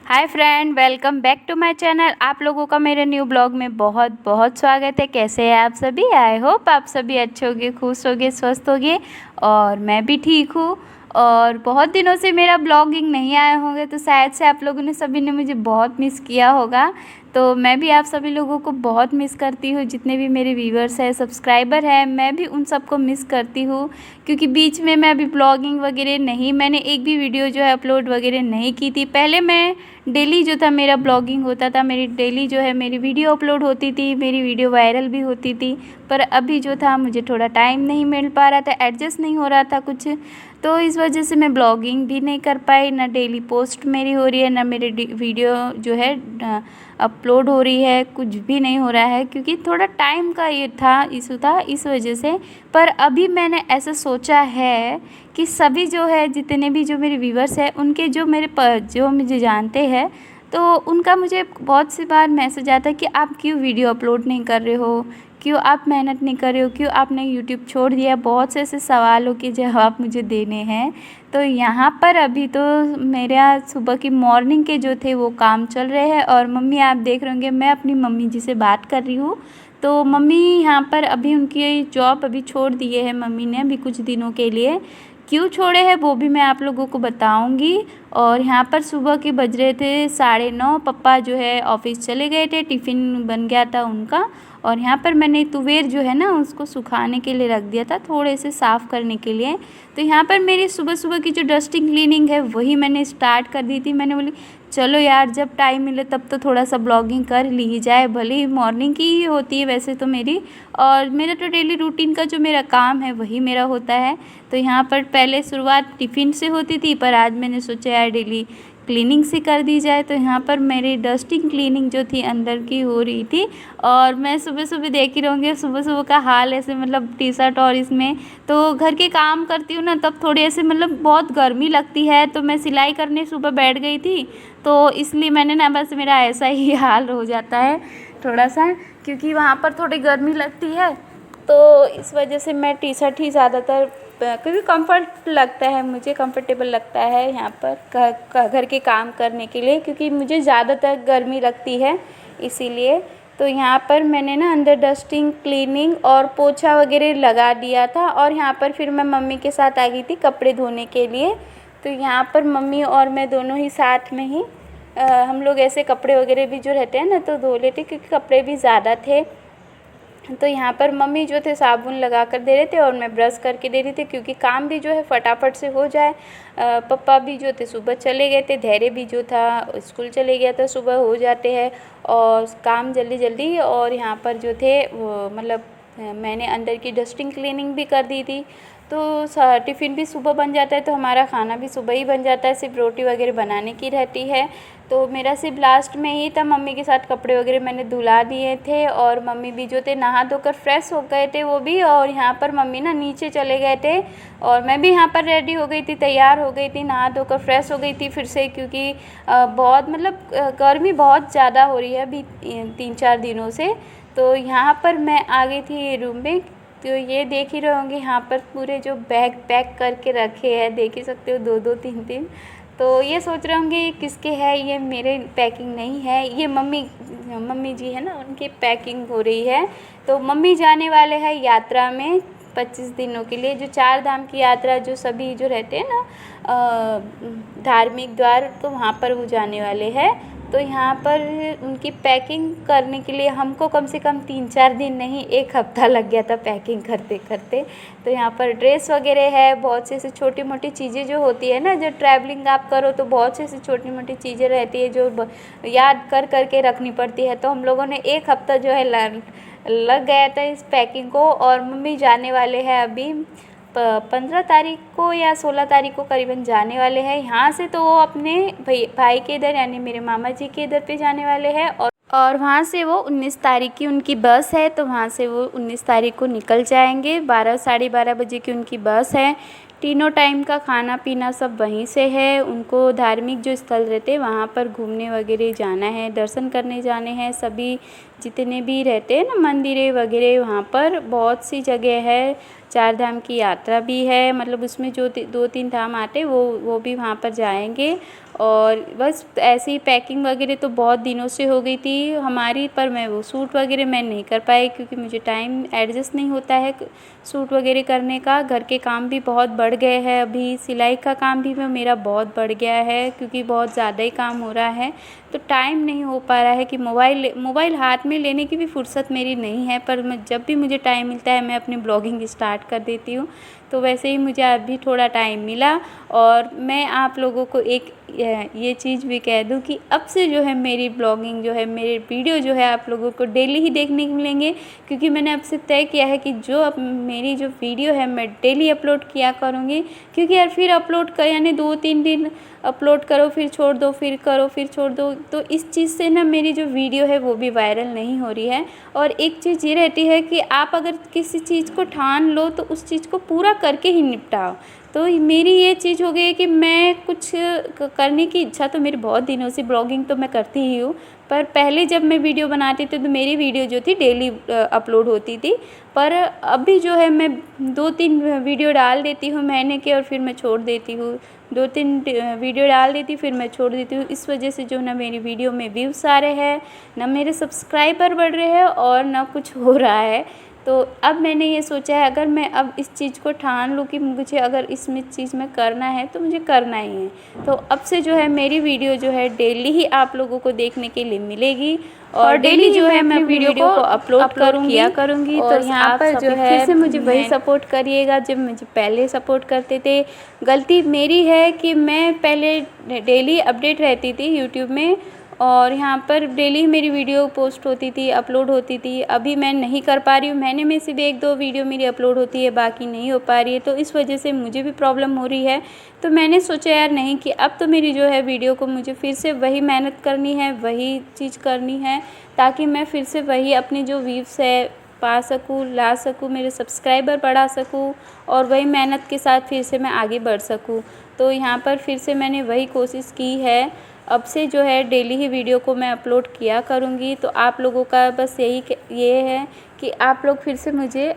Hi friend, welcome back to my channel. आप लोगों का मेरे न्यू ब्लॉग में बहुत बहुत स्वागत है। कैसे हैं आप सभी? आई होप आप सभी अच्छे होंगे, खुश होंगे, स्वस्थ होंगे और मैं भी ठीक हूँ। और बहुत दिनों से मेरा ब्लॉगिंग नहीं आए होंगे तो शायद से आप लोगों ने सभी ने मुझे बहुत मिस किया होगा। तो मैं भी आप सभी लोगों को बहुत मिस करती हूँ। जितने भी मेरे व्यूवर्स हैं, सब्सक्राइबर हैं, मैं भी उन सबको मिस करती हूँ। क्योंकि बीच में मैं अभी ब्लॉगिंग वगैरह नहीं, मैंने एक भी वीडियो जो है अपलोड वगैरह नहीं की थी। पहले मैं डेली जो था मेरा ब्लॉगिंग होता था, मेरी डेली जो है मेरी वीडियो अपलोड होती थी, मेरी वीडियो वायरल भी होती थी। पर अभी जो था मुझे थोड़ा टाइम नहीं मिल पा रहा था, एडजस्ट नहीं हो रहा था कुछ, तो इस वजह से मैं ब्लॉगिंग भी नहीं कर पाई। ना डेली पोस्ट मेरी हो रही है, ना मेरी वीडियो जो है अपलोड हो रही है, कुछ भी नहीं हो रहा है क्योंकि थोड़ा टाइम का ये था, इशू था, इस वजह से। पर अभी मैंने ऐसा सोचा है कि सभी जो है, जितने भी जो मेरे व्यूवर्स हैं, उनके जो मुझे जानते हैं, तो उनका मुझे बहुत सी बार मैसेज आता है कि आप क्यों वीडियो अपलोड नहीं कर रहे हो, क्यों आप मेहनत नहीं कर रहे हो, क्यों आपने यूट्यूब छोड़ दिया। बहुत से ऐसे सवालों के जवाब मुझे देने हैं। तो यहाँ पर अभी तो मेरा सुबह की मॉर्निंग के जो थे वो काम चल रहे हैं। और मम्मी, आप देख रहे होंगे मैं अपनी मम्मी जी से बात कर रही हूँ। तो मम्मी यहाँ पर अभी उनकी जॉब अभी छोड़ दिए है मम्मी ने, अभी कुछ दिनों के लिए। क्यों छोड़े हैं वो भी मैं आप लोगों को बताऊंगी। और यहाँ पर सुबह के बज रहे थे 9:30। पापा जो है ऑफिस चले गए थे, टिफ़िन बन गया था उनका। और यहाँ पर मैंने तुवेर जो है ना उसको सुखाने के लिए रख दिया था, थोड़े से साफ़ करने के लिए। तो यहाँ पर मेरी सुबह सुबह की जो डस्टिंग क्लीनिंग है वही मैंने स्टार्ट कर दी थी। मैंने बोली चलो यार, जब टाइम मिले तब तो थोड़ा सा ब्लॉगिंग कर ली जाए, भले ही मॉर्निंग की ही होती है वैसे तो मेरी। और मेरा तो डेली रूटीन का जो मेरा काम है वही मेरा होता है। तो यहाँ पर पहले शुरुआत टिफ़िन से होती थी, पर आज मैंने सोचा यार डेली क्लीनिंग से कर दी जाए। तो यहाँ पर मेरी डस्टिंग क्लीनिंग जो थी अंदर की हो रही थी। और मैं सुबह सुबह देख ही रहूँगी सुबह सुबह का हाल ऐसे, मतलब टी शर्ट और इसमें तो घर के काम करती हूँ ना, तब थोड़ी ऐसे मतलब बहुत गर्मी लगती है। तो मैं सिलाई करने सुबह बैठ गई थी, तो इसलिए मैंने ना, बस मेरा ऐसा ही हाल हो जाता है थोड़ा सा, क्योंकि वहाँ पर थोड़ी गर्मी लगती है। तो इस वजह से मैं टी शर्ट ही ज़्यादातर, क्योंकि कंफर्ट लगता है मुझे, कंफर्टेबल लगता है यहाँ पर घर के काम करने के लिए, क्योंकि मुझे ज़्यादातर गर्मी लगती है इसीलिए। तो यहाँ पर मैंने ना अंदर डस्टिंग क्लीनिंग और पोछा वगैरह लगा दिया था। और यहाँ पर फिर मैं मम्मी के साथ आ गई थी कपड़े धोने के लिए। तो यहाँ पर मम्मी और मैं दोनों ही साथ में ही हम लोग ऐसे कपड़े वगैरह भी जो रहते हैं ना तो धो लेते, क्योंकि कपड़े भी ज़्यादा थे। तो यहाँ पर मम्मी जो थे साबुन लगा कर दे रहे थे और मैं ब्रश करके दे रही थी, क्योंकि काम भी जो है फटाफट से हो जाए। पापा भी जो थे सुबह चले गए थे, धैर्य भी जो था स्कूल चले गया था, सुबह हो जाते हैं और काम जल्दी जल्दी। और यहाँ पर जो थे वो मतलब मैंने अंदर की डस्टिंग क्लीनिंग भी कर दी थी। तो टिफ़िन भी सुबह बन जाता है, तो हमारा खाना भी सुबह ही बन जाता है, सिर्फ रोटी वगैरह बनाने की रहती है। तो मेरा सिर्फ लास्ट में ही था, मम्मी के साथ कपड़े वगैरह मैंने धुला दिए थे। और मम्मी भी जो थे नहा धोकर फ्रेश हो गए थे वो भी। और यहाँ पर मम्मी ना नीचे चले गए थे और मैं भी यहाँ पर रेडी हो गई थी, तैयार हो गई थी, नहा धोकर फ्रेश हो गई थी फिर से, क्योंकि बहुत मतलब गर्मी बहुत ज़्यादा हो रही है अभी 3-4 दिनों से। तो यहाँ पर मैं आ गई थी रूम में। तो ये देख ही रहे होंगे यहाँ पर पूरे जो बैग पैक करके रखे हैं, देख ही सकते हो, 2-2 3-3। तो ये सोच रहे होंगे ये किसके है, ये मेरे पैकिंग नहीं है, ये मम्मी जी है ना, उनकी पैकिंग हो रही है। तो मम्मी जाने वाले हैं यात्रा में 25 दिनों के लिए, जो 4 धाम की यात्रा जो सभी जो रहते हैं ना धार्मिक द्वार, तो वहाँ पर वो जाने वाले हैं। तो यहाँ पर उनकी पैकिंग करने के लिए हमको कम से कम 3-4 दिन नहीं, 1 हफ़्ता लग गया था पैकिंग करते करते। तो यहाँ पर ड्रेस वगैरह है, बहुत से ऐसी छोटी मोटी चीज़ें जो होती है ना, जो ट्रैवलिंग आप करो तो बहुत सी ऐसी छोटी मोटी चीज़ें रहती है जो याद कर करके रखनी पड़ती है। तो हम लोगों ने 1 हफ़्ता जो है लग गया था इस पैकिंग को। और मम्मी जाने वाले हैं अभी 15 तारीख को या 16 तारीख को करीबन जाने वाले हैं यहाँ से। तो वो अपने भाई के इधर, यानी मेरे मामा जी के इधर पे जाने वाले हैं। और वहाँ से वो 19 तारीख की उनकी बस है, तो वहाँ से वो 19 तारीख को निकल जाएंगे। 12-12:30 बजे की उनकी बस है। तीनों टाइम का खाना पीना सब वहीं से है। उनको धार्मिक जो स्थल रहते हैं वहाँ पर घूमने वगैरह जाना है, दर्शन करने जाने हैं। सभी जितने भी रहते हैं ना मंदिरें वगैरह, वहाँ पर बहुत सी जगह है। 4 धाम की यात्रा भी है, मतलब उसमें जो 2-3 धाम आते वो भी वहाँ पर जाएंगे। और बस ऐसे ही पैकिंग वगैरह तो बहुत दिनों से हो गई थी हमारी, पर मैं वो सूट वगैरह मैं नहीं कर पाई क्योंकि मुझे टाइम एडजस्ट नहीं होता है सूट वगैरह करने का। घर के काम भी बहुत बढ़ गए हैं, अभी सिलाई का काम भी मेरा बहुत बढ़ गया है क्योंकि बहुत ज़्यादा ही काम हो रहा है, तो टाइम नहीं हो पा रहा है कि मोबाइल हाथ में लेने की भी फुर्सत मेरी नहीं है। पर मैं जब भी मुझे टाइम मिलता है मैं अपनी ब्लॉगिंग स्टार्ट कर देती हूँ। तो वैसे ही मुझे अभी थोड़ा टाइम मिला और मैं आप लोगों को एक ये चीज़ भी कह दूँ कि अब से जो है मेरी ब्लॉगिंग जो है, मेरे वीडियो जो है आप लोगों को डेली ही देखने को मिलेंगे, क्योंकि मैंने अब से तय किया है कि जो अब मेरी जो वीडियो है मैं डेली अपलोड किया करूँगी। क्योंकि यार फिर अपलोड कर यानी 2-3 दिन अपलोड करो फिर छोड़ दो, फिर करो फिर छोड़ दो, तो इस चीज़ से ना मेरी जो वीडियो है वो भी वायरल नहीं हो रही है। और एक चीज़ ये रहती है कि आप अगर किसी चीज़ को ठान लो तो उस चीज़ को पूरा करके ही निपटाओ। तो मेरी ये चीज़ हो गई है कि मैं कुछ करने की इच्छा तो मेरी बहुत दिनों से, ब्लॉगिंग तो मैं करती ही हूँ, पर पहले जब मैं वीडियो बनाती थी तो मेरी वीडियो जो थी डेली अपलोड होती थी। पर अभी जो है मैं 2-3 वीडियो डाल देती हूँ महीने के और फिर मैं छोड़ देती हूँ, 2-3 वीडियो डाल देती फिर मैं छोड़ देती हूँ। इस वजह से जो ना मेरी वीडियो में व्यूज़ आ रहे हैं, ना मेरे सब्सक्राइबर बढ़ रहे हैं और ना कुछ हो रहा है। तो अब मैंने ये सोचा है अगर मैं अब इस चीज़ को ठान लूँ कि मुझे अगर इसमें चीज़ में करना है तो मुझे करना ही है। तो अब से जो है मेरी वीडियो जो है डेली ही आप लोगों को देखने के लिए मिलेगी और डेली जो है मैं वीडियो को अपलोड करूँगी। तो यहाँ पर जो है फिर से मुझे वही सपोर्ट करिएगा जब मुझे पहले सपोर्ट करते थे। गलती मेरी है कि मैं पहले डेली अपडेट रहती थी यूट्यूब में और यहाँ पर डेली मेरी वीडियो पोस्ट होती थी, अपलोड होती थी। अभी मैं नहीं कर पा रही हूँ, महीने में सिर्फ 1-2 वीडियो मेरी अपलोड होती है, बाकी नहीं हो पा रही है, तो इस वजह से मुझे भी प्रॉब्लम हो रही है। तो मैंने सोचा यार नहीं कि अब तो मेरी जो है वीडियो को मुझे फिर से वही मेहनत करनी है, वही चीज़ करनी है, ताकि मैं फिर से वही अपनी जो व्यूज़ है पा सकूँ, ला सकूँ, मेरे सब्सक्राइबर बढ़ा सकूँ और वही मेहनत के साथ फिर से मैं आगे बढ़ सकूँ। तो यहाँ पर फिर से मैंने वही कोशिश की है, अब से जो है डेली ही वीडियो को मैं अपलोड किया करूँगी। तो आप लोगों का बस ये है कि आप लोग फिर से मुझे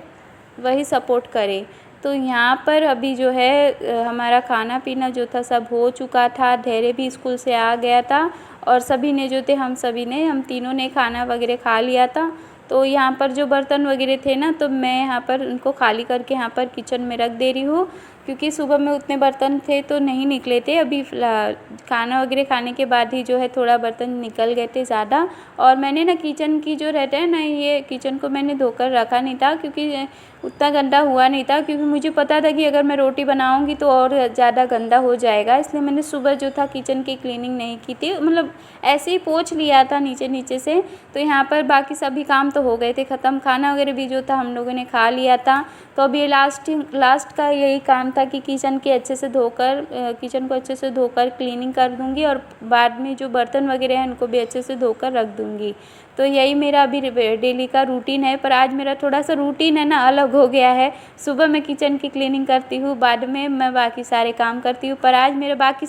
वही सपोर्ट करें। तो यहाँ पर अभी जो है हमारा खाना पीना जो था सब हो चुका था, धैर्य भी स्कूल से आ गया था और सभी ने जो थे हम तीनों ने खाना वगैरह खा लिया था। तो यहाँ पर जो बर्तन वगैरह थे ना, तो मैं यहाँ पर उनको खाली करके यहाँ पर किचन में रख दे रही हूँ, क्योंकि सुबह में उतने बर्तन थे तो नहीं निकले थे। अभी खाना वगैरह खाने के बाद ही जो है थोड़ा बर्तन निकल गए थे ज़्यादा। और मैंने ना किचन की जो रहता है ना, ये किचन को मैंने धोकर रखा नहीं था क्योंकि उतना गंदा हुआ नहीं था, क्योंकि मुझे पता था कि अगर मैं रोटी बनाऊंगी तो और ज़्यादा गंदा हो जाएगा। इसलिए मैंने सुबह जो था किचन की क्लीनिंग नहीं की थी, मतलब ऐसे ही पोंछ लिया था नीचे नीचे से। तो यहाँ पर बाकी सभी काम तो हो गए थे ख़त्म, खाना वगैरह भी जो था हम लोगों ने खा लिया था। तो अभी लास्ट का यही काम था कि किचन को अच्छे से धोकर क्लीनिंग कर दूँगी और बाद में जो बर्तन वगैरह हैं उनको भी अच्छे से धोकर रख दूँगी। तो यही मेरा अभी डेली का रूटीन है। पर आज मेरा थोड़ा सा रूटीन है ना अलग हो गया है। सुबह मैं किचन की क्लीनिंग करती हूँ, बाद में मैं बाकी सारे काम करती हूँ। पर आज मेरे बाकी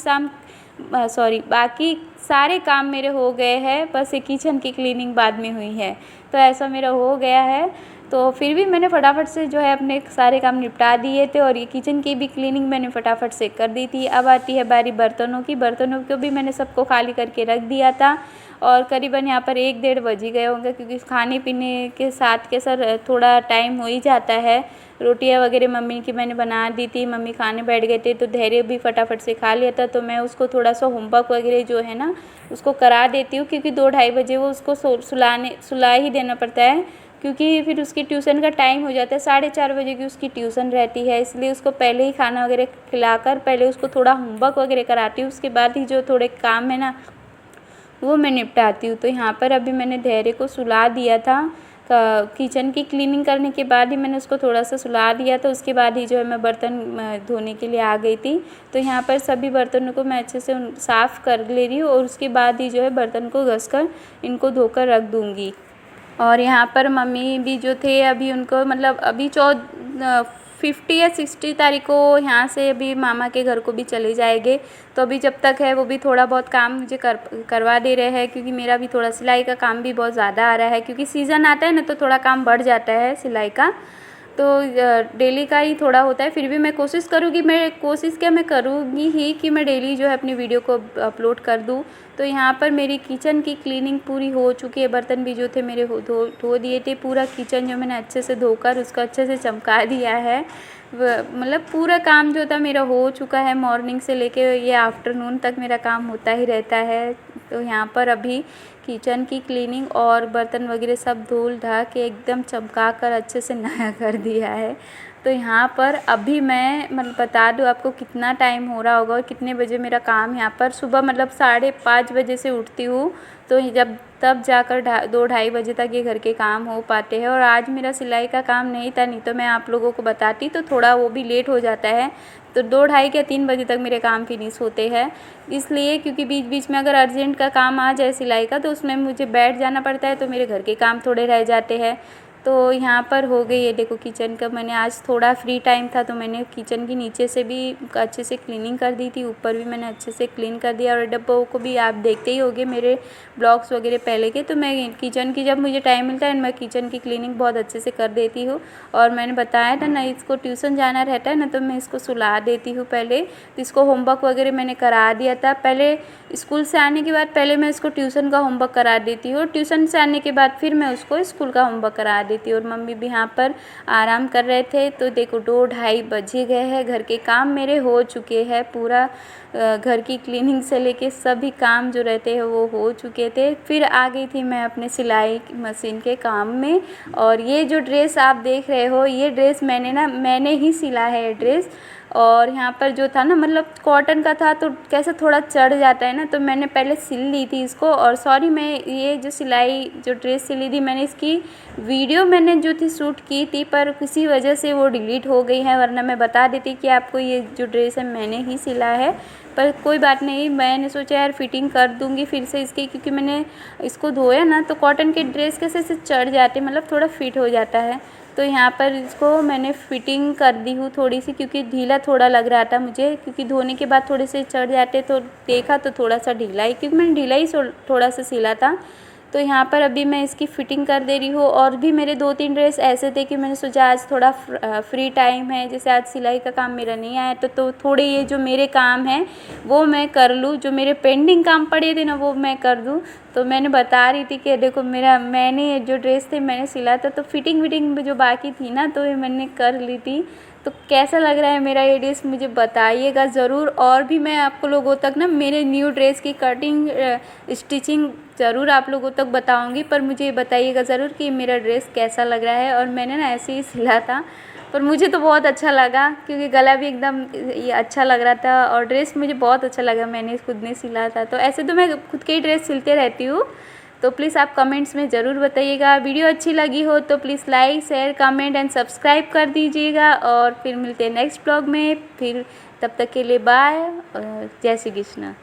सारे काम मेरे हो गए हैं, बस ये किचन की क्लीनिंग बाद में हुई है। तो ऐसा मेरा हो गया है। तो फिर भी मैंने फटाफट से जो है अपने सारे काम निपटा दिए थे और ये किचन की भी क्लीनिंग मैंने फटाफट से कर दी थी। अब आती है बारी बर्तनों की। बर्तनों को भी मैंने सबको खाली करके रख दिया था और करीबन यहाँ पर 1-1:30 बज ही गए होंगे, क्योंकि खाने पीने के साथ के सर थोड़ा टाइम हो ही जाता है। रोटियां वगैरह मम्मी की मैंने बना दी थी, मम्मी खाने बैठ गए थे, तो धैर्य भी फटाफट से खा लिया था। तो मैं उसको थोड़ा सा होमवर्क वगैरह जो है ना उसको करा देती हूँ, क्योंकि 2-2:30 बजे वो उसको सुला ही देना पड़ता है, क्योंकि फिर उसकी ट्यूशन का टाइम हो जाता है। 4:30 बजे की उसकी ट्यूशन रहती है, इसलिए उसको पहले ही खाना वगैरह खिलाकर पहले उसको थोड़ा होमवर्क वगैरह कराती हूँ। उसके बाद ही जो थोड़े काम है ना वो मैं निपटाती हूँ। तो यहाँ पर अभी मैंने धैर्य को सुला दिया था, किचन की क्लीनिंग करने के बाद ही मैंने उसको थोड़ा सा सुला दिया था। उसके बाद ही जो है मैं बर्तन धोने के लिए आ गई थी। तो यहाँ पर सभी बर्तनों को मैं अच्छे से साफ़ कर ले रही हूँ और उसके बाद ही जो है बर्तन को घसकर इनको धोकर रख दूँगी। और यहाँ पर मम्मी भी जो थे अभी उनको मतलब अभी 50 या 60 तारीख को यहाँ से अभी मामा के घर को भी चले जाएंगे। तो अभी जब तक है वो भी थोड़ा बहुत काम मुझे करवा दे रहे हैं, क्योंकि मेरा भी थोड़ा सिलाई का काम भी बहुत ज़्यादा आ रहा है, क्योंकि सीज़न आता है ना तो थोड़ा काम बढ़ जाता है सिलाई का। तो डेली का ही थोड़ा होता है। फिर भी मैं कोशिश करूँगी, मैं करूँगी ही कि मैं डेली जो है अपनी वीडियो को अपलोड कर दूँ। तो यहाँ पर मेरी किचन की क्लीनिंग पूरी हो चुकी है। बर्तन भी जो थे मेरे धो दिए थे। पूरा किचन जो मैंने अच्छे से धोकर उसको अच्छे से चमका दिया है। मतलब पूरा काम जो था मेरा हो चुका है। मॉर्निंग से लेके ये आफ्टरनून तक मेरा काम होता ही रहता है। तो यहाँ पर अभी किचन की क्लीनिंग और बर्तन वगैरह सब धुल धा के एकदम चमका कर अच्छे से नया कर दिया है। तो यहाँ पर अभी मैं मतलब बता दूँ आपको कितना टाइम हो रहा होगा और कितने बजे मेरा काम यहाँ पर सुबह मतलब 5:30 बजे से उठती हूँ। तो जब तब जाकर 2-2:30 बजे तक ये घर के काम हो पाते हैं। और आज मेरा सिलाई का काम नहीं था, नहीं तो मैं आप लोगों को बताती, तो थोड़ा वो भी लेट हो जाता है। तो 2-2:30 या 3 बजे तक मेरे काम फिनिश होते हैं। इसलिए क्योंकि बीच बीच में अगर अर्जेंट का काम आ जाए सिलाई का, तो उसमें मुझे बैठ जाना पड़ता है, तो मेरे घर के काम थोड़े रह जाते हैं। तो यहाँ पर हो गई है देखो किचन का। मैंने आज थोड़ा फ्री टाइम था तो मैंने किचन की नीचे से भी अच्छे से क्लीनिंग कर दी थी, ऊपर भी मैंने अच्छे से क्लीन कर दिया। और डब्बों को भी आप देखते ही होंगे मेरे ब्लॉग्स वगैरह पहले के। तो मैं किचन की जब मुझे टाइम मिलता है मैं किचन की क्लीनिंग बहुत अच्छे से कर देती हूँ। और मैंने बताया था ना, इसको ट्यूशन जाना रहता है ना, तो मैं इसको सुला देती हूँ पहले। तो इसको होमवर्क वगैरह मैंने करा दिया था पहले। स्कूल से आने के बाद पहले मैं इसको ट्यूशन का होमवर्क करा देती हूँ। ट्यूशन से आने के बाद फिर मैं उसको स्कूल का होमवर्क करा देती हूँ। और मम्मी भी यहाँ पर आराम कर रहे थे। तो देखो 2-2:30 बजे गए हैं। घर के काम मेरे हो चुके हैं। पूरा घर की क्लीनिंग से लेके सभी काम जो रहते हैं वो हो चुके थे। फिर आ गई थी मैं अपने सिलाई मशीन के काम में। और ये जो ड्रेस आप देख रहे हो, ये ड्रेस मैंने ही सिला है ये ड्रेस। और यहाँ पर जो था ना, मतलब कॉटन का था तो कैसे थोड़ा चढ़ जाता है ना, तो मैंने पहले सिल ली थी इसको। और सॉरी, मैं ये जो सिलाई जो ड्रेस सिली थी मैंने इसकी वीडियो मैंने जो थी शूट की थी, पर किसी वजह से वो डिलीट हो गई है, वरना मैं बता देती कि आपको ये जो ड्रेस है मैंने ही सिला है। पर कोई बात नहीं, मैंने सोचा यार फिटिंग कर दूंगी फिर से इसकी, क्योंकि मैंने इसको धोया ना तो कॉटन के ड्रेस कैसे से चढ़ जाते, मतलब थोड़ा फिट हो जाता है। तो यहाँ पर इसको मैंने फिटिंग कर दी हूँ थोड़ी सी, क्योंकि ढीला थोड़ा लग रहा था मुझे, क्योंकि धोने के बाद थोड़े से चढ़ जाते। तो देखा तो थोड़ा सा ढीला ही, क्योंकि मैंने ढीला ही थोड़ा सा सिला था। तो यहाँ पर अभी मैं इसकी फ़िटिंग कर दे रही हूँ। और भी मेरे 2-3 ड्रेस ऐसे थे कि मैंने सोचा आज थोड़ा फ्री टाइम है, जैसे आज सिलाई का काम मेरा नहीं आया तो थोड़े ये जो मेरे काम हैं वो मैं कर लूँ, जो मेरे पेंडिंग काम पड़े थे ना वो मैं कर दूँ। तो मैंने बता रही थी कि देखो मैंने जो ड्रेस थे मैंने सिला था, तो फिटिंग जो बाकी थी ना तो ये मैंने कर ली थी। तो कैसा लग रहा है मेरा ये ड्रेस मुझे बताइएगा ज़रूर। और भी मैं आपको लोगों तक ना मेरे न्यू ड्रेस की कटिंग स्टिचिंग ज़रूर आप लोगों तक बताऊंगी। पर मुझे ये बताइएगा ज़रूर कि मेरा ड्रेस कैसा लग रहा है। और मैंने ना ऐसे ही सिला था, पर मुझे तो बहुत अच्छा लगा, क्योंकि गला भी एकदम ये अच्छा लग रहा था और ड्रेस मुझे बहुत अच्छा लगा, मैंने खुद ने सिला था। तो ऐसे तो मैं खुद के ही ड्रेस सिलते रहती हूँ। तो प्लीज़ आप कमेंट्स में ज़रूर बताइएगा। वीडियो अच्छी लगी हो तो please like share comment and subscribe कर दीजिएगा। और फिर मिलते हैं नेक्स्ट ब्लॉग में। फिर तब तक के लिए बाय और जय श्री कृष्ण।